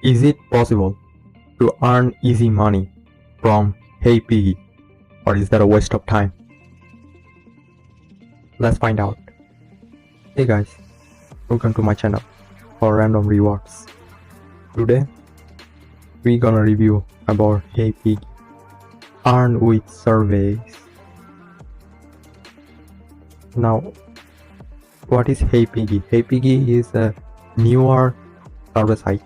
Is it possible to earn easy money from HeyPiggy, or is that a waste of time? Let's find out. Hey guys, welcome to my channel for random rewards. Today we're gonna review about HeyPiggy, earn with surveys. Now, what is HeyPiggy? HeyPiggy is a newer survey site.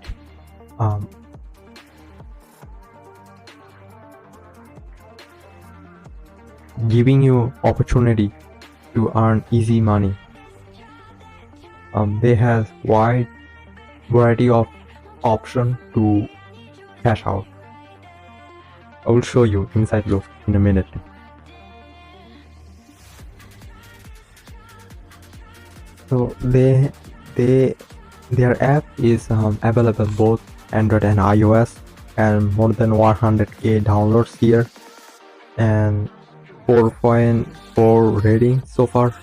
Giving you opportunity to earn easy money. They have wide variety of option to cash out. I will show you inside look in a minute. So their app is available both Android and iOS, and more than 100k downloads here, and 4.4 rating so far,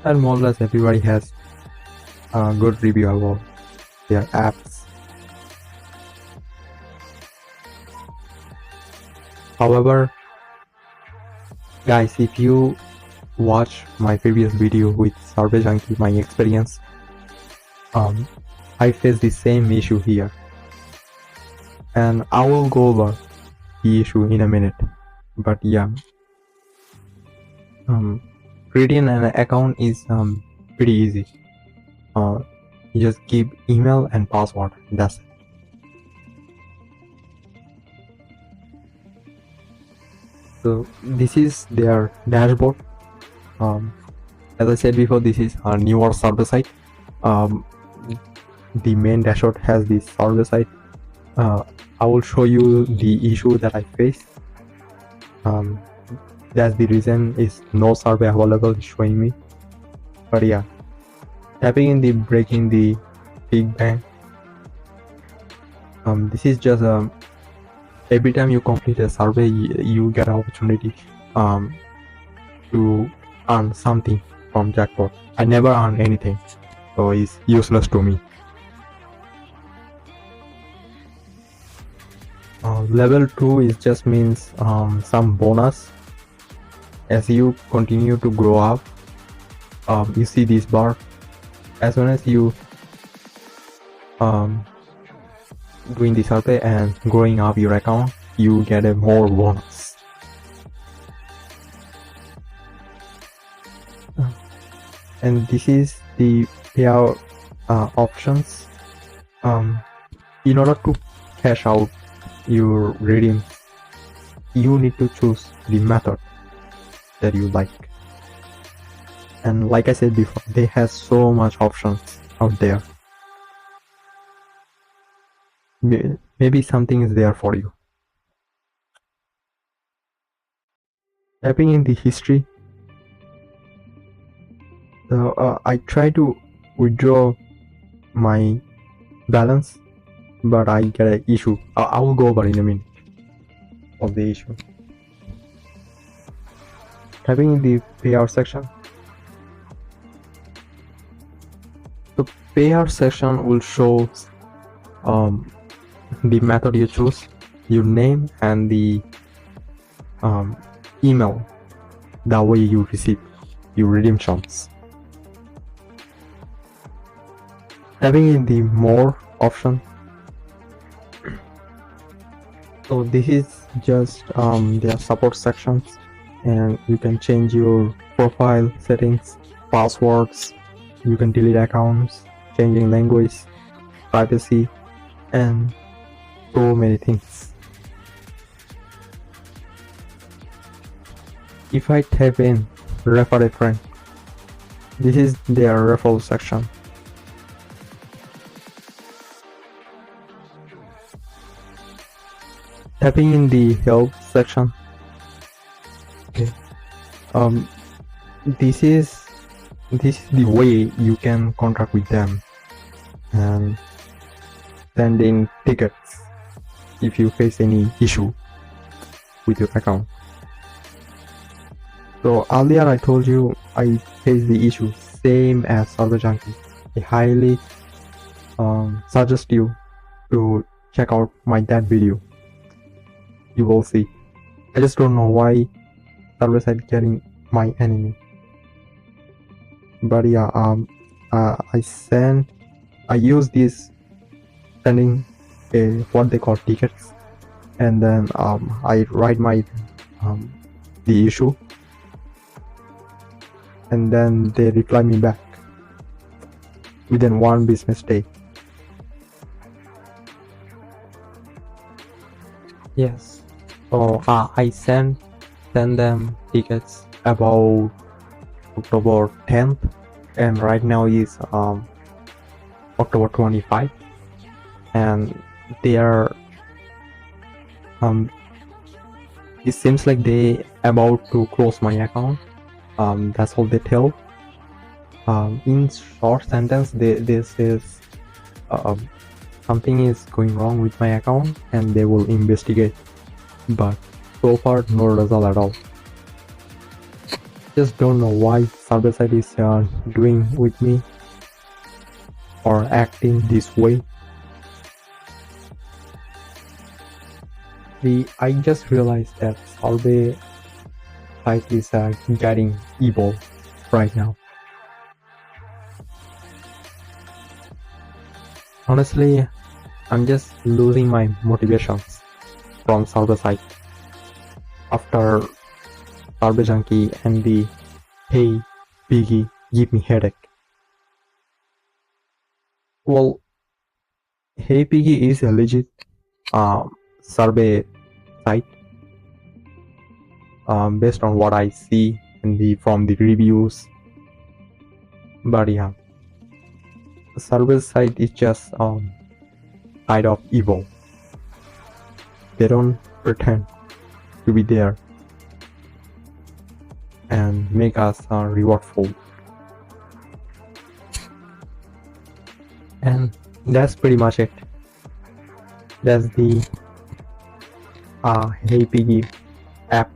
and more or less everybody has a good review about their apps. However, guys, if you watch my previous video with Survey Junkie, my experience, I face the same issue here, and I will go over the issue in a minute. But yeah, creating an account is pretty easy. You just give email and password, that's it. So this is their dashboard. As I said before, this is a newer survey site. The main dashboard has this survey site. I will show you the issue that I faced. That's the reason is no survey available showing me. But yeah, tapping in the breaking the big bang. This is just every time you complete a survey, you get an opportunity to earn something from jackpot. I never earn anything, so it's useless to me. Level 2 is just means some bonus. As you continue to grow up, you see this bar. As soon as you doing the survey and growing up your account, you get a more bonus. And this is the payout options. In order to cash out your redeem, you need to choose the method that you like. And like I said before, they have so much options out there. Maybe something is there for you. Tapping in the history. So I try to withdraw my balance, but I get an issue. I will go over in a minute of the issue. Tapping in the payout section. The payout section will show the method you choose, your name, and the email. That way you receive your redemptions. Tapping in the more option. So this is just their support sections, and you can change your profile settings, passwords, you can delete accounts, changing language, privacy, and so many things. If I type in refer a friend, this is their referral section. Tapping in the help section. Okay. This is the way you can contract with them and send in tickets if you face any issue with your account. So earlier I told you I faced the issue same as Survey Junkie. I highly suggest you to check out that video. You will see. I just don't know why server side getting my enemy. But yeah, I use this sending what they call tickets, and then I write my the issue, and then they reply me back within 1 business day. Yes, so I send them tickets about October 10th, and right now is October 25, and they are it seems like they about to close my account. That's all they tell. In short sentence, they says something is going wrong with my account and they will investigate, but so far no result at all. Just don't know why server side is doing with me or acting this way. I just realized that server side is getting evil right now. Honestly, I'm just losing my motivations from server side after Server Junkie and the HeyPiggy give me headache. Well, HeyPiggy is a legit survey site based on what I see in from the reviews. But yeah, the server site is just side of evil. They don't pretend to be there and make us rewardful. And that's pretty much it. That's the HeyPiggy app,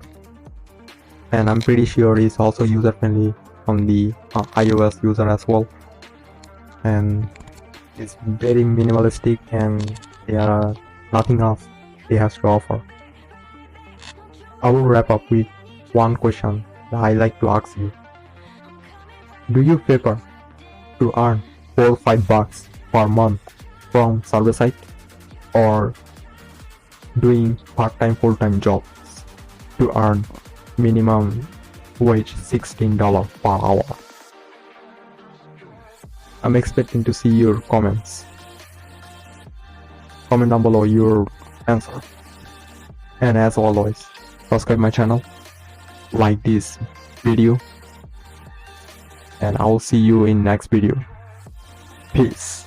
and I'm pretty sure it's also user friendly on the iOS user as well, and it's very minimalistic and there are nothing else they have to offer. I will wrap up with one question that I like to ask you. Do you prefer to earn $4 or $5 per month from server side, or doing part-time full-time jobs to earn minimum wage $16 per hour? I'm expecting to see your comments. Comment down below your answer. And as always, subscribe my channel, like this video, and I will see you in next video. Peace.